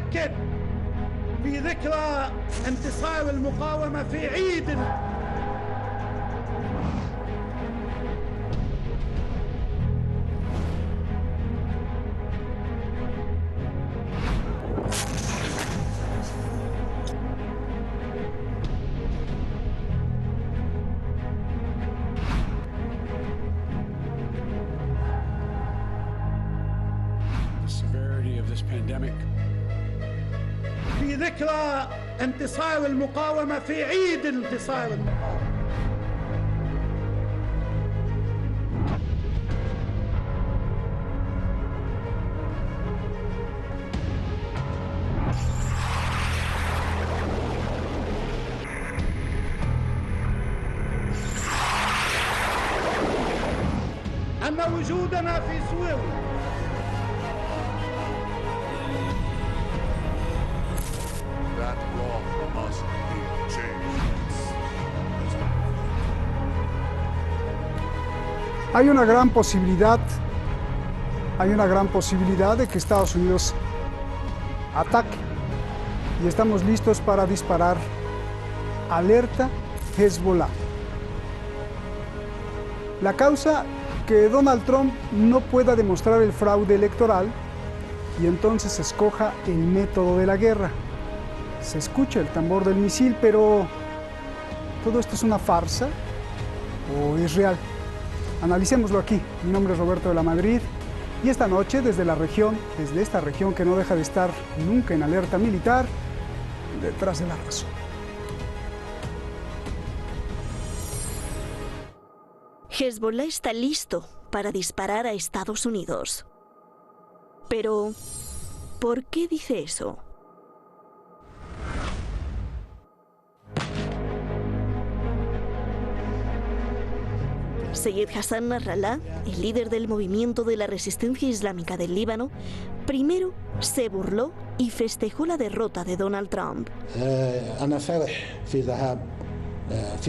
نؤكد في ذكرى انتصار المقاومة في عيد في ذكرى انتصار المقاومة في عيد انتصار المقاومة. أن وجودنا في سوريا Hay una gran posibilidad de que Estados Unidos ataque y estamos listos para disparar. Alerta Hezbollah. La causa, que Donald Trump no pueda demostrar el fraude electoral y entonces escoja el método de la guerra. Se escucha el tambor del misil, pero ¿todo esto es una farsa o es real? Analicémoslo aquí. Mi nombre es Roberto de la Madrid y esta noche desde esta región que no deja de estar nunca en alerta militar, detrás de la razón. Hezbollah está listo para disparar a Estados Unidos. Pero, ¿por qué dice eso? Seyed Hassan Nasrallah, el líder del movimiento de la resistencia islámica del Líbano, primero se burló y festejó la derrota de Donald Trump. أنا فرح في ذهاب في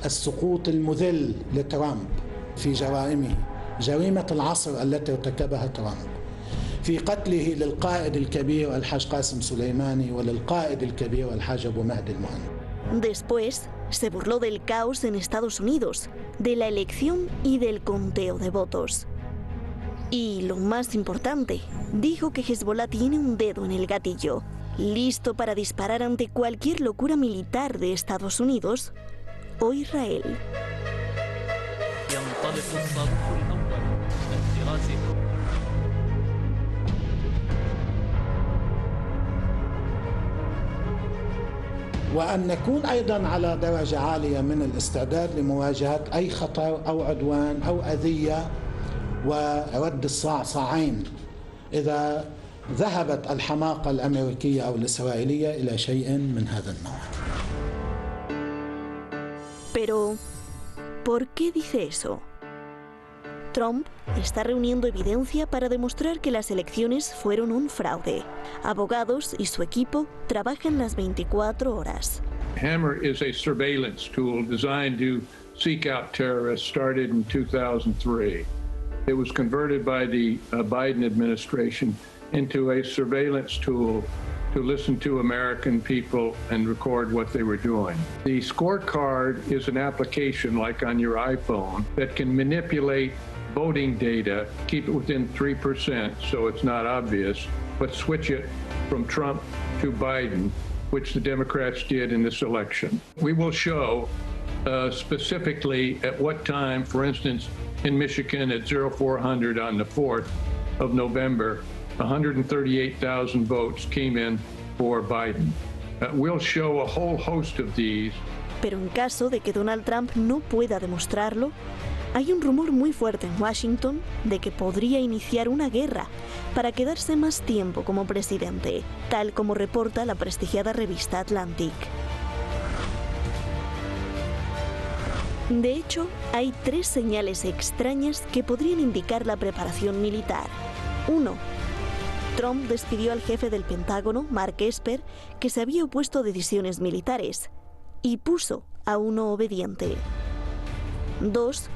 السقوط المذل لترامب في جرائمه، جريمة العصر التي ارتكبها ترامب في قتله للقائد الكبير الحاج قاسم سليماني وللقائد الكبير الحاج أبو مهدي المهند. Después, se burló del caos en Estados Unidos, de la elección y del conteo de votos. Y lo más importante, dijo que Hezbollah tiene un dedo en el gatillo, listo para disparar ante cualquier locura militar de Estados Unidos o Israel. وأن نكون أيضا على درجة عالية من الاستعداد لمواجهة أي خطر أو عدوان أو أذية ورد الصعصعين إذا ذهبت الحماقة الأمريكية أو الإسرائيلية إلى شيء من هذا النوع. Pero, ¿por qué dice eso? Trump está reuniendo evidencia para demostrar que las elecciones fueron un fraude. Abogados y su equipo trabajan las 24 horas. Hammer is a surveillance tool designed to seek out terrorists, started in 2003. It was converted by the Biden administration into a surveillance tool to listen to American people and record what they were doing. The scorecard is an application like on your iPhone that can manipulate voting data, keep it within 3% so it's not obvious, but switch it from Trump to Biden, which the Democrats did in this election. We will show specifically at what time, for instance, in Michigan at 0400 on the 4th of November, 138,000 votes came in for Biden. We'll show a whole host of these. Pero en caso de que Donald Trump no pueda demostrarlo, hay un rumor muy fuerte en Washington de que podría iniciar una guerra para quedarse más tiempo como presidente, tal como reporta la prestigiada revista Atlantic. De hecho, hay 3 señales extrañas que podrían indicar la preparación militar. 1. Trump despidió al jefe del Pentágono, Mark Esper, que se había opuesto a decisiones militares, y puso a uno obediente. 2.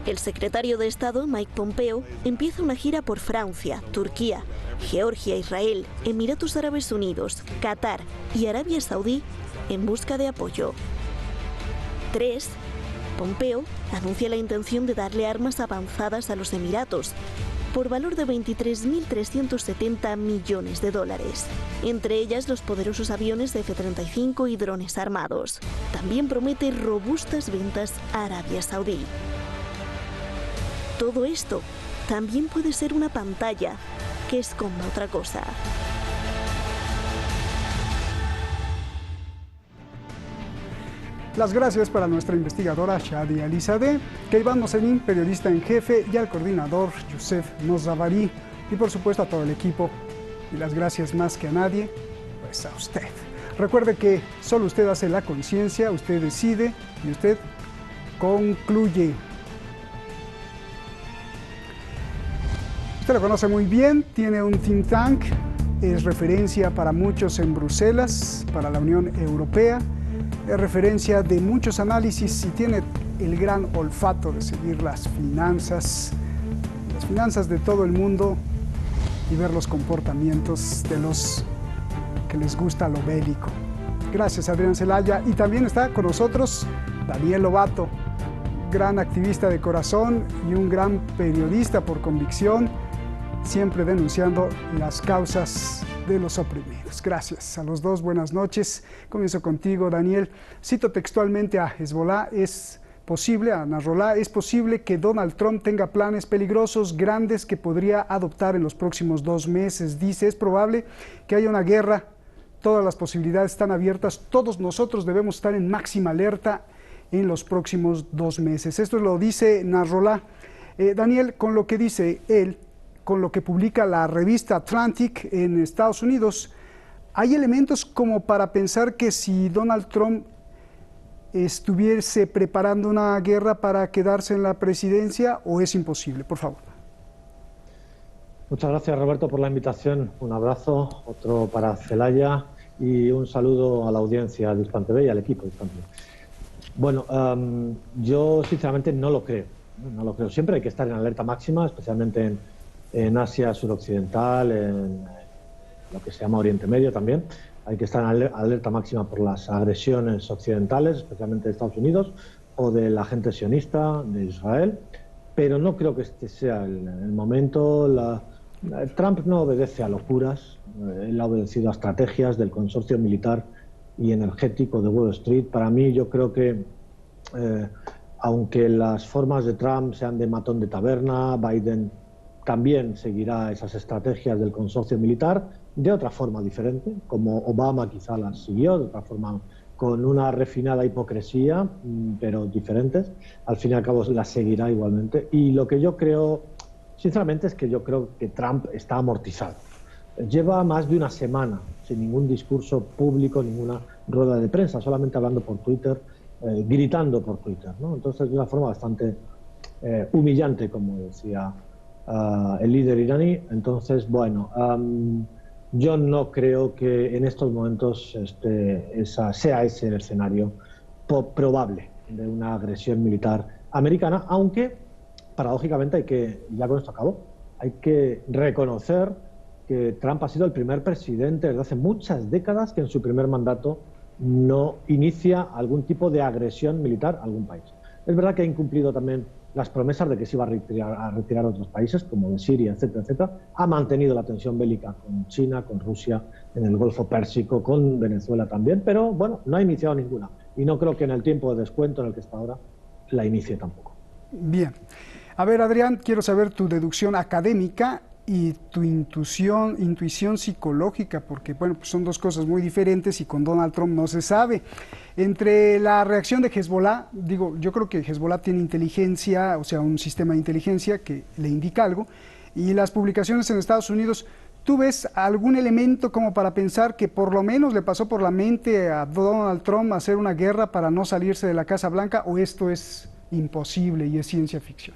El secretario de Estado, Mike Pompeo, empieza una gira por Francia, Turquía, Georgia, Israel, Emiratos Árabes Unidos, Qatar y Arabia Saudí en busca de apoyo. 3. Pompeo anuncia la intención de darle armas avanzadas a los Emiratos por valor de 23.370 millones de dólares, entre ellas los poderosos aviones F-35 y drones armados. También promete robustas ventas a Arabia Saudí. Todo esto también puede ser una pantalla que esconda otra cosa. Las gracias para nuestra investigadora Shadia Alizadeh, Keivan Mosenin, periodista en jefe, y al coordinador Youssef Nozavari, y por supuesto a todo el equipo. Y las gracias más que a nadie, pues a usted. Recuerde que solo usted hace la conciencia, usted decide y usted concluye. Usted lo conoce muy bien, tiene un think tank, es referencia para muchos en Bruselas, para la Unión Europea, es referencia de muchos análisis y tiene el gran olfato de seguir las finanzas de todo el mundo y ver los comportamientos de los que les gusta lo bélico. Gracias, Adrián Celaya. Y también está con nosotros Daniel Lobato, gran activista de corazón y un gran periodista por convicción, siempre denunciando las causas de los oprimidos. Gracias a los dos, buenas noches. Comienzo contigo, Daniel. Cito textualmente a Hezbollah, a Nasrallah, es posible que Donald Trump tenga planes peligrosos, grandes, que podría adoptar en los próximos 2 meses. Dice, es probable que haya una guerra, todas las posibilidades están abiertas, todos nosotros debemos estar en máxima alerta en los próximos 2 meses. Esto lo dice Nasrallah. Daniel, con lo que dice él, con lo que publica la revista Atlantic en Estados Unidos, ¿hay elementos como para pensar que si Donald Trump estuviese preparando una guerra para quedarse en la presidencia o es imposible? Por favor. Muchas gracias, Roberto, por la invitación. Un abrazo, otro para Celaya y un saludo a la audiencia de Hispam TV y al equipo de Hispam TV. Bueno, yo sinceramente no lo creo. No lo creo. Siempre hay que estar en alerta máxima, especialmente en Asia suroccidental, en lo que se llama Oriente Medio también. Hay que estar en alerta máxima por las agresiones occidentales, especialmente de Estados Unidos, o de la gente sionista de Israel, pero no creo que este sea el momento. Trump no obedece a locuras, él ha obedecido a estrategias del consorcio militar y energético de Wall Street. Para mí, yo creo que aunque las formas de Trump sean de matón de taberna, Biden también seguirá esas estrategias del consorcio militar de otra forma diferente, como Obama quizá las siguió, de otra forma con una refinada hipocresía, pero diferentes. Al fin y al cabo las seguirá igualmente. Y lo que yo creo, sinceramente, es que yo creo que Trump está amortizado. Lleva más de una semana sin ningún discurso público, ninguna rueda de prensa, solamente hablando por Twitter, gritando por Twitter, ¿no? Entonces, de una forma bastante humillante, como decía el líder iraní. Entonces, bueno, yo no creo que en estos momentos sea ese el escenario probable de una agresión militar americana, aunque paradójicamente ya con esto acabo, hay que reconocer que Trump ha sido el primer presidente desde hace muchas décadas que en su primer mandato no inicia algún tipo de agresión militar a algún país. Es verdad que ha incumplido también las promesas de que se iba a retirar a otros países, como de Siria, etcétera, etcétera. Ha mantenido la tensión bélica con China, con Rusia, en el Golfo Pérsico, con Venezuela también, pero bueno, no ha iniciado ninguna. Y no creo que en el tiempo de descuento en el que está ahora la inicie tampoco. Bien. A ver, Adrián, quiero saber tu deducción académica y tu intuición psicológica, porque bueno, pues son dos cosas muy diferentes y con Donald Trump no se sabe. Entre la reacción de Hezbollah, yo creo que Hezbollah tiene inteligencia, o sea, un sistema de inteligencia que le indica algo, y las publicaciones en Estados Unidos, ¿tú ves algún elemento como para pensar que por lo menos le pasó por la mente a Donald Trump hacer una guerra para no salirse de la Casa Blanca, o esto es imposible y es ciencia ficción?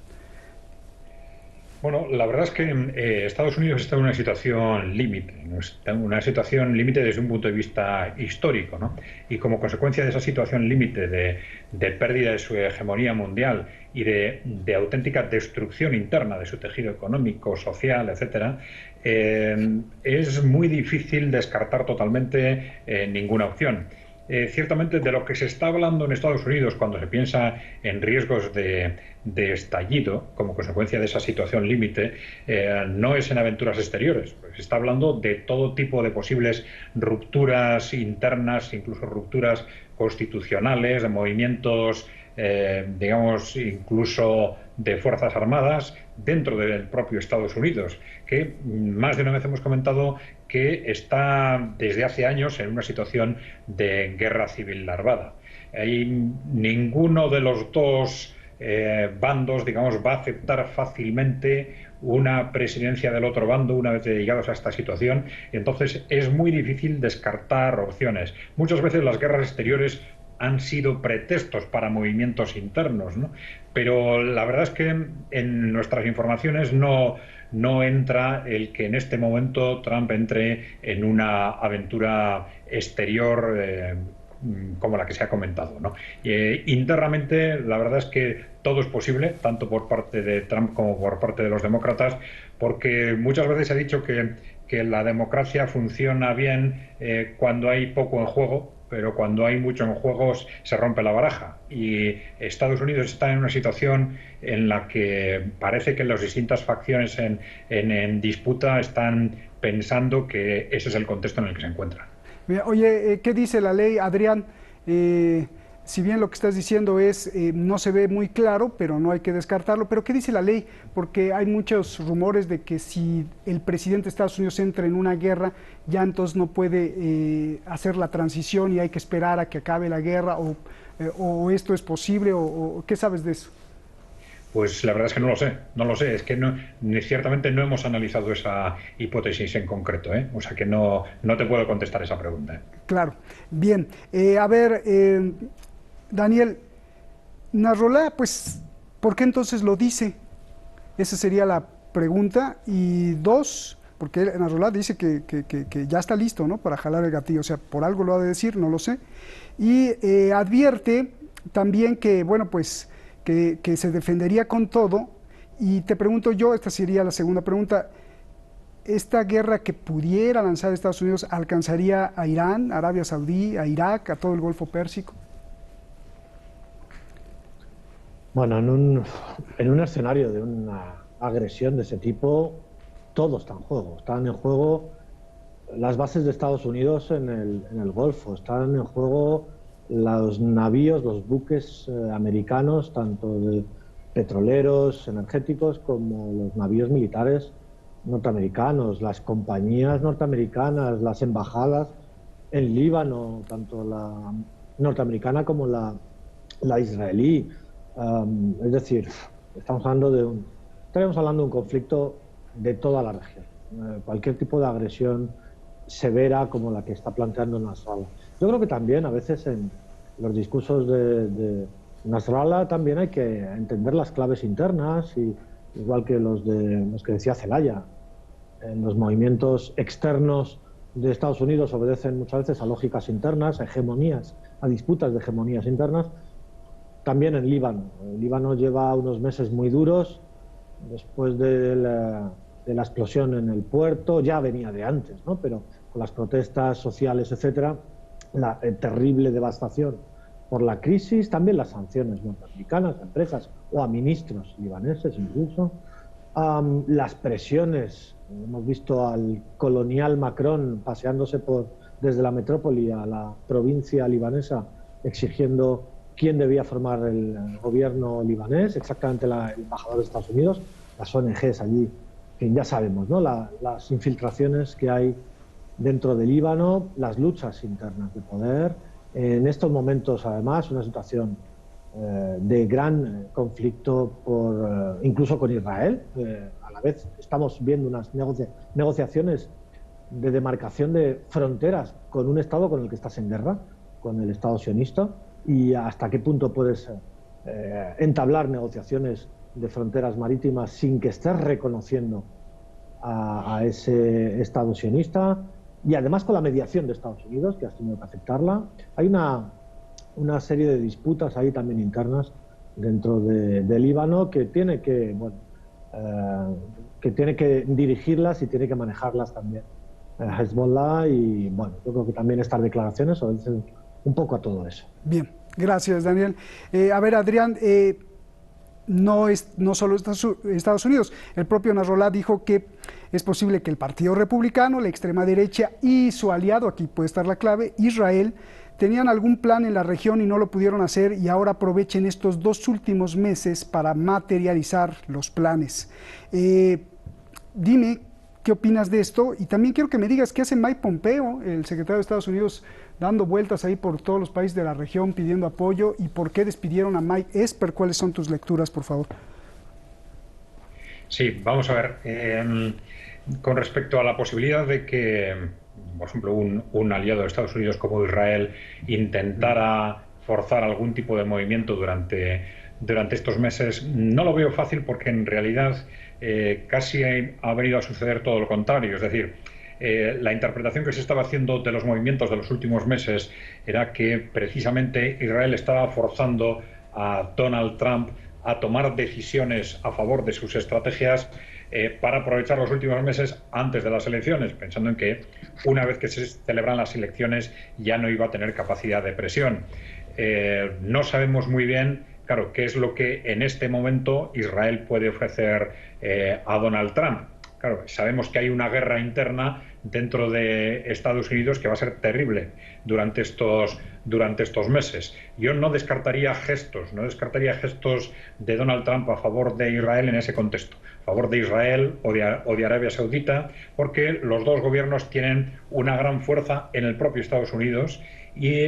Bueno, la verdad es que Estados Unidos está en una situación límite, ¿no? Está en una situación límite desde un punto de vista histórico, ¿no? Y como consecuencia de esa situación límite de pérdida de su hegemonía mundial y de auténtica destrucción interna de su tejido económico, social, etcétera, es muy difícil descartar totalmente ninguna opción. Ciertamente, de lo que se está hablando en Estados Unidos cuando se piensa en riesgos de estallido como consecuencia de esa situación límite, no es en aventuras exteriores. Pues se está hablando de todo tipo de posibles rupturas internas, incluso rupturas constitucionales, de movimientos, digamos, incluso de Fuerzas Armadas dentro del propio Estados Unidos, que más de una vez hemos comentado que está desde hace años en una situación de guerra civil larvada. Ninguno de los dos bandos, digamos, va a aceptar fácilmente una presidencia del otro bando una vez llegados a esta situación. Entonces es muy difícil descartar opciones. Muchas veces las guerras exteriores han sido pretextos para movimientos internos, ¿no? Pero la verdad es que en nuestras informaciones no entra el que en este momento Trump entre en una aventura exterior como la que se ha comentado, ¿no? Internamente, la verdad es que todo es posible, tanto por parte de Trump como por parte de los demócratas, porque muchas veces se ha dicho que la democracia funciona bien cuando hay poco en juego, pero cuando hay mucho en juego se rompe la baraja. Y Estados Unidos está en una situación en la que parece que las distintas facciones en disputa están pensando que ese es el contexto en el que se encuentran. Oye, ¿qué dice la ley, Adrián? Si bien lo que estás diciendo no se ve muy claro, pero no hay que descartarlo, pero ¿qué dice la ley? Porque hay muchos rumores de que si el presidente de Estados Unidos entra en una guerra, ya entonces no puede hacer la transición y hay que esperar a que acabe la guerra, o esto es posible, o ¿qué sabes de eso? Pues la verdad es que no lo sé, es que ciertamente no hemos analizado esa hipótesis en concreto, ¿eh? O sea que no te puedo contestar esa pregunta, ¿eh? Claro, bien. A ver, Daniel, Nasrallah, pues, ¿por qué entonces lo dice? Esa sería la pregunta. Y dos, porque Nasrallah dice que ya está listo, ¿no?, para jalar el gatillo, o sea, por algo lo ha de decir, no lo sé. Y advierte también que, bueno, pues, que se defendería con todo. Y te pregunto yo, esta sería la segunda pregunta, ¿esta guerra que pudiera lanzar Estados Unidos alcanzaría a Irán, a Arabia Saudí, a Irak, a todo el Golfo Pérsico? Bueno, en un escenario de una agresión de ese tipo, todo está en juego. Están en juego las bases de Estados Unidos en el Golfo, están en juego los navíos, los buques americanos, tanto de petroleros, energéticos, como los navíos militares norteamericanos, las compañías norteamericanas, las embajadas en Líbano, tanto la norteamericana como la israelí. Es decir, estaríamos hablando de un conflicto de toda la región. Cualquier tipo de agresión severa como la que está planteando Nasrallah. Yo creo que también a veces en los discursos de Nasrallah también hay que entender las claves internas, y igual que los que decía Zelaya. Los movimientos externos de Estados Unidos obedecen muchas veces a lógicas internas, a hegemonías, a disputas de hegemonías internas. También en Líbano. El Líbano lleva unos meses muy duros después de la explosión en el puerto, ya venía de antes, ¿no?, pero con las protestas sociales, etcétera, la terrible devastación por la crisis, también las sanciones norteamericanas a empresas o a ministros libaneses incluso, las presiones. Hemos visto al colonial Macron paseándose desde la metrópoli a la provincia libanesa exigiendo quién debía formar el gobierno libanés, exactamente el embajador de Estados Unidos, las ONGs allí, que ya sabemos, ¿no?, las infiltraciones que hay dentro del Líbano, las luchas internas de poder. En estos momentos, además, una situación de gran conflicto incluso con Israel. A la vez estamos viendo unas negociaciones de demarcación de fronteras con un Estado con el que estás en guerra, con el Estado sionista, y hasta qué punto puedes entablar negociaciones de fronteras marítimas sin que estés reconociendo a ese Estado sionista, y además con la mediación de Estados Unidos, que has tenido que aceptarla. Hay una serie de disputas ahí también internas dentro de Líbano que tiene que, que tiene que dirigirlas y tiene que manejarlas también Hezbollah, y bueno, yo creo que también estas declaraciones obedecen un poco a todo eso. Bien, gracias, Daniel. A ver, Adrián, no solo Estados Unidos, el propio Nasrallah dijo que es posible que el Partido Republicano, la extrema derecha y su aliado, aquí puede estar la clave, Israel, tenían algún plan en la región y no lo pudieron hacer, y ahora aprovechen estos 2 últimos meses para materializar los planes. Dime, ¿qué opinas de esto? Y también quiero que me digas qué hace Mike Pompeo, el secretario de Estados Unidos, dando vueltas ahí por todos los países de la región pidiendo apoyo, y por qué despidieron a Mike Esper. ¿Cuáles son tus lecturas, por favor? Sí, vamos a ver. Con respecto a la posibilidad de que, por ejemplo, un aliado de Estados Unidos como Israel intentara forzar algún tipo de movimiento durante estos meses, no lo veo fácil, porque en realidad casi ha venido a suceder todo lo contrario. Es decir, la interpretación que se estaba haciendo de los movimientos de los últimos meses era que precisamente Israel estaba forzando a Donald Trump a tomar decisiones a favor de sus estrategias para aprovechar los últimos meses antes de las elecciones, pensando en que una vez que se celebran las elecciones ya no iba a tener capacidad de presión. No sabemos muy bien, claro, qué es lo que en este momento Israel puede ofrecer a Donald Trump. Claro, sabemos que hay una guerra interna dentro de Estados Unidos que va a ser terrible durante estos meses. Yo no descartaría gestos de Donald Trump a favor de Israel en ese contexto, a favor de Israel o de Arabia Saudita, porque los dos gobiernos tienen una gran fuerza en el propio Estados Unidos, y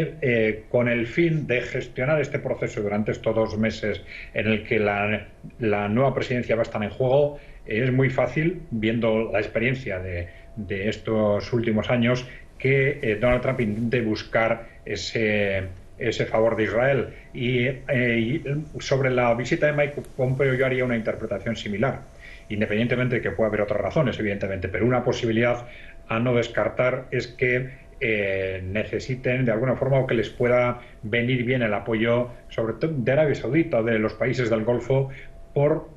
con el fin de gestionar este proceso durante estos 2 meses en el que la nueva presidencia va a estar en juego, es muy fácil, viendo la experiencia de estos últimos años, que Donald Trump intente buscar ese favor de Israel. Y sobre la visita de Mike Pompeo yo haría una interpretación similar, independientemente de que pueda haber otras razones, evidentemente, pero una posibilidad a no descartar es que necesiten de alguna forma, o que les pueda venir bien, el apoyo sobre todo de Arabia Saudita o de los países del Golfo por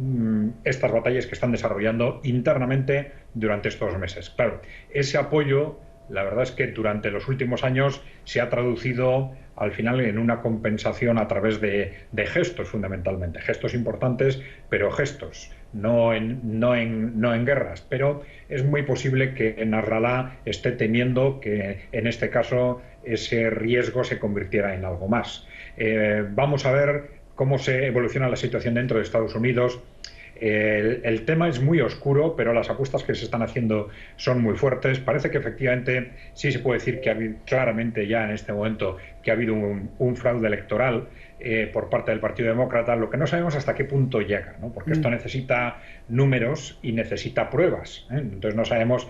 estas batallas que están desarrollando internamente durante estos meses. Claro, ese apoyo, la verdad es que durante los últimos años se ha traducido al final en una compensación a través de gestos, fundamentalmente, gestos importantes, pero gestos, no en guerras. Pero es muy posible que Nasrallah esté temiendo que en este caso ese riesgo se convirtiera en algo más. Vamos a ver cómo se evoluciona la situación dentro de Estados Unidos. El tema es muy oscuro, pero las apuestas que se están haciendo son muy fuertes. Parece que efectivamente sí se puede decir que ha habido claramente ya en este momento que ha habido un fraude electoral por parte del Partido Demócrata. Lo que no sabemos hasta qué punto llega, ¿no? Porque esto necesita números y necesita pruebas, ¿eh? Entonces no sabemos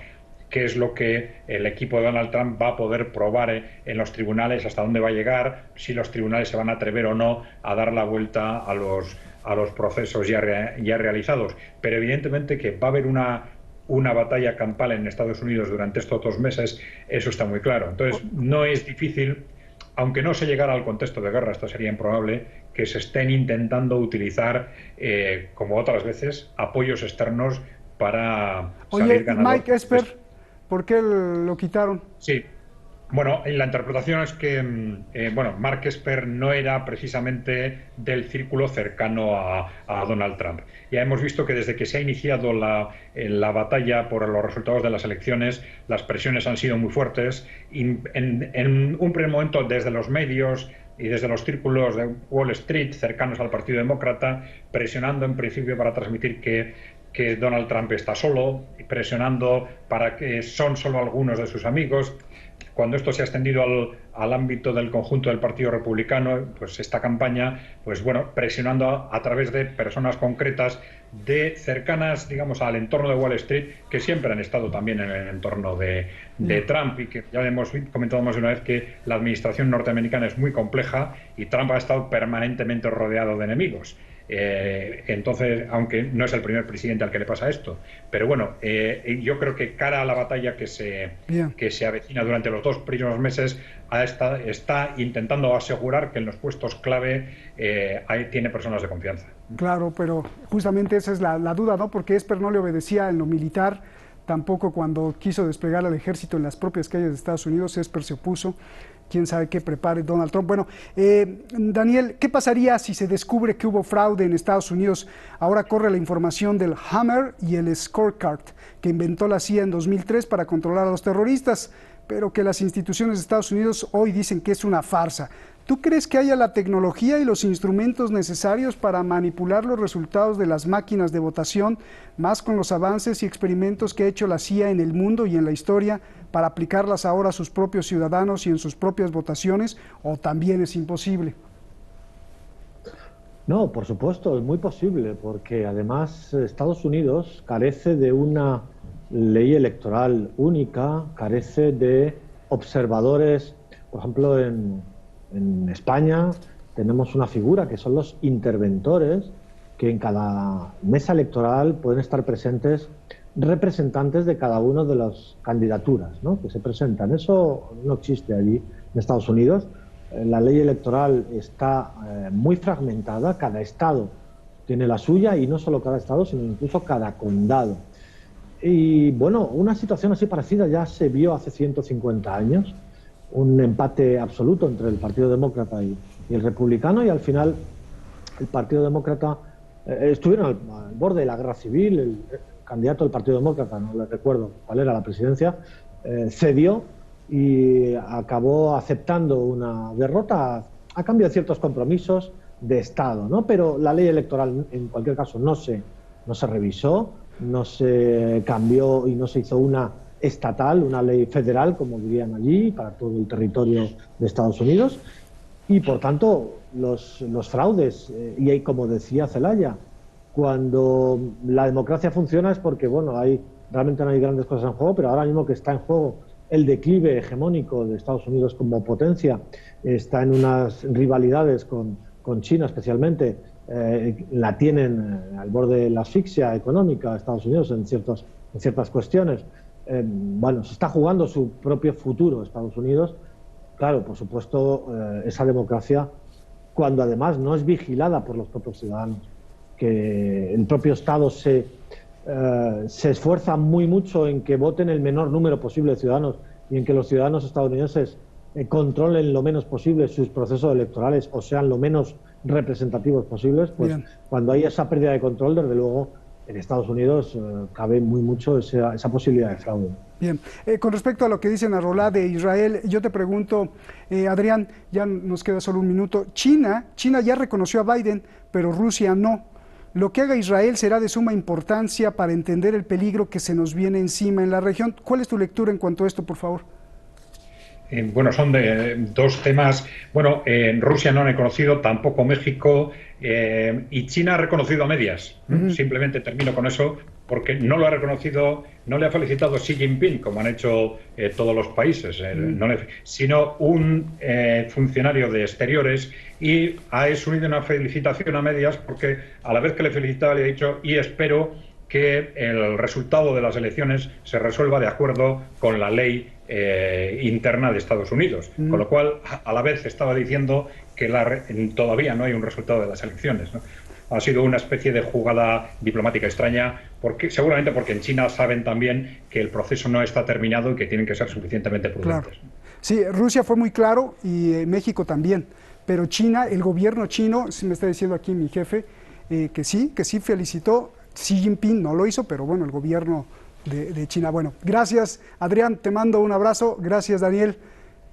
qué es lo que el equipo de Donald Trump va a poder probar en los tribunales, hasta dónde va a llegar, si los tribunales se van a atrever o no a dar la vuelta a los procesos ya realizados. Pero evidentemente que va a haber una batalla campal en Estados Unidos durante estos 2 meses, eso está muy claro. Entonces no es difícil, aunque no se llegara al contexto de guerra, esto sería improbable, que se estén intentando utilizar, como otras veces, apoyos externos para salir ganador. Mike Esper, ¿por qué lo quitaron? Sí. Bueno, la interpretación es que Mark Esper no era precisamente del círculo cercano a Donald Trump. Ya hemos visto que desde que se ha iniciado la batalla por los resultados de las elecciones, las presiones han sido muy fuertes. En un primer momento, desde los medios y desde los círculos de Wall Street cercanos al Partido Demócrata, presionando en principio para transmitir que Donald Trump está solo, presionando para que son solo algunos de sus amigos. Cuando esto se ha extendido al ámbito del conjunto del Partido Republicano, pues esta campaña, pues bueno, presionando a través de personas concretas cercanas, digamos, al entorno de Wall Street, que siempre han estado también en el entorno de Trump, y que ya hemos comentado más de una vez que la administración norteamericana es muy compleja y Trump ha estado permanentemente rodeado de enemigos. Entonces, aunque no es el primer presidente al que le pasa esto, pero bueno, yo creo que cara a la batalla que se avecina durante los 2 primeros meses, está intentando asegurar que en los puestos clave tiene personas de confianza. Claro, pero justamente esa es la duda, ¿no? Porque Esper no le obedecía en lo militar, tampoco cuando quiso desplegar al ejército en las propias calles de Estados Unidos. Esper se opuso. Quién sabe qué prepare Donald Trump. Bueno, Daniel, ¿qué pasaría si se descubre que hubo fraude en Estados Unidos? Ahora corre la información del Hammer y el Scorecard que inventó la CIA en 2003 para controlar a los terroristas, pero que las instituciones de Estados Unidos hoy dicen que es una farsa. ¿Tú crees que haya la tecnología y los instrumentos necesarios para manipular los resultados de las máquinas de votación, más con los avances y experimentos que ha hecho la CIA en el mundo y en la historia, para aplicarlas ahora a sus propios ciudadanos y en sus propias votaciones, o también es imposible? No, por supuesto, es muy posible, porque además Estados Unidos carece de una ley electoral única, carece de observadores. Por ejemplo, en España tenemos una figura que son los interventores, que en cada mesa electoral pueden estar presentes representantes de cada una de las candidaturas, ¿no?, que se presentan. Eso no existe allí en Estados Unidos. La ley electoral está muy fragmentada, cada estado tiene la suya, y no solo cada estado, sino incluso cada condado. Y bueno, una situación así parecida ya se vio hace 150 años, un empate absoluto entre el Partido Demócrata y el Republicano, y al final el Partido Demócrata estuvieron al borde de la guerra civil. El candidato del Partido Demócrata, no le recuerdo cuál era la presidencia, cedió y acabó aceptando una derrota a cambio de ciertos compromisos de Estado, ¿no? Pero la ley electoral, en cualquier caso, no se revisó, no se cambió y no se hizo una estatal, una ley federal, como dirían allí, para todo el territorio de Estados Unidos. Y por tanto, los fraudes, y hay, como decía Zelaya, cuando la democracia funciona es porque, bueno, realmente no hay grandes cosas en juego, pero ahora mismo que está en juego el declive hegemónico de Estados Unidos como potencia, está en unas rivalidades con China especialmente, la tienen al borde de la asfixia económica Estados Unidos en ciertas cuestiones. Bueno, se está jugando su propio futuro Estados Unidos. Claro, por supuesto, esa democracia, cuando además no es vigilada por los propios ciudadanos, que el propio Estado se esfuerza muy mucho en que voten el menor número posible de ciudadanos y en que los ciudadanos estadounidenses controlen lo menos posible sus procesos electorales o sean lo menos representativos posibles, pues bien, cuando hay esa pérdida de control, desde luego, en Estados Unidos cabe muy mucho esa posibilidad de fraude. Bien, con respecto a lo que dice Nasrallah de Israel, yo te pregunto, Adrián, ya nos queda solo un minuto. China ya reconoció a Biden, pero Rusia no. Lo que haga Israel será de suma importancia para entender el peligro que se nos viene encima en la región. ¿Cuál es tu lectura en cuanto a esto, por favor? Bueno, son dos temas. Bueno, Rusia no ha reconocido, tampoco México, y China ha reconocido a medias. Simplemente termino con eso, porque no lo ha reconocido, no le ha felicitado Xi Jinping, como han hecho todos los países, sino un funcionario de exteriores, y ha unido una felicitación a medias, porque a la vez que le felicitaba le ha dicho, y espero que el resultado de las elecciones se resuelva de acuerdo con la ley interna de Estados Unidos, con lo cual a la vez estaba diciendo que todavía no hay un resultado de las elecciones, ¿no? Ha sido una especie de jugada diplomática extraña, seguramente porque en China saben también que el proceso no está terminado y que tienen que ser suficientemente prudentes. Claro. Sí, Rusia fue muy claro y México también, pero China, el gobierno chino, me está diciendo aquí mi jefe, que sí felicitó. Xi Jinping no lo hizo, pero bueno, el gobierno de China. Bueno, gracias, Adrián, te mando un abrazo. Gracias, Daniel.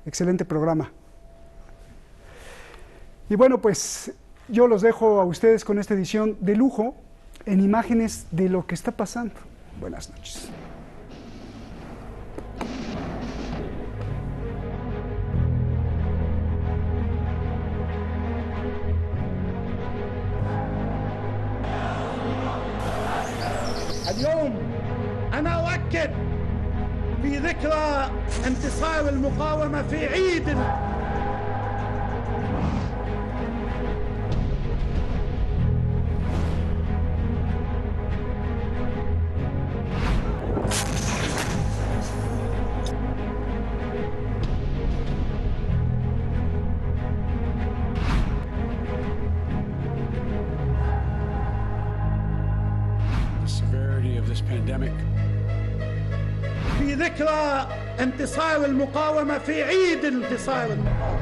Excelente programa. Y bueno, pues yo los dejo a ustedes con esta edición de lujo en imágenes de lo que está pasando. Buenas noches. اليوم أنا أؤكد في ذكرى انتصار المقاومة في عيد the severity of this pandemic. في ذكرى انتصار المقاومة في عيد انتصار المقاومة.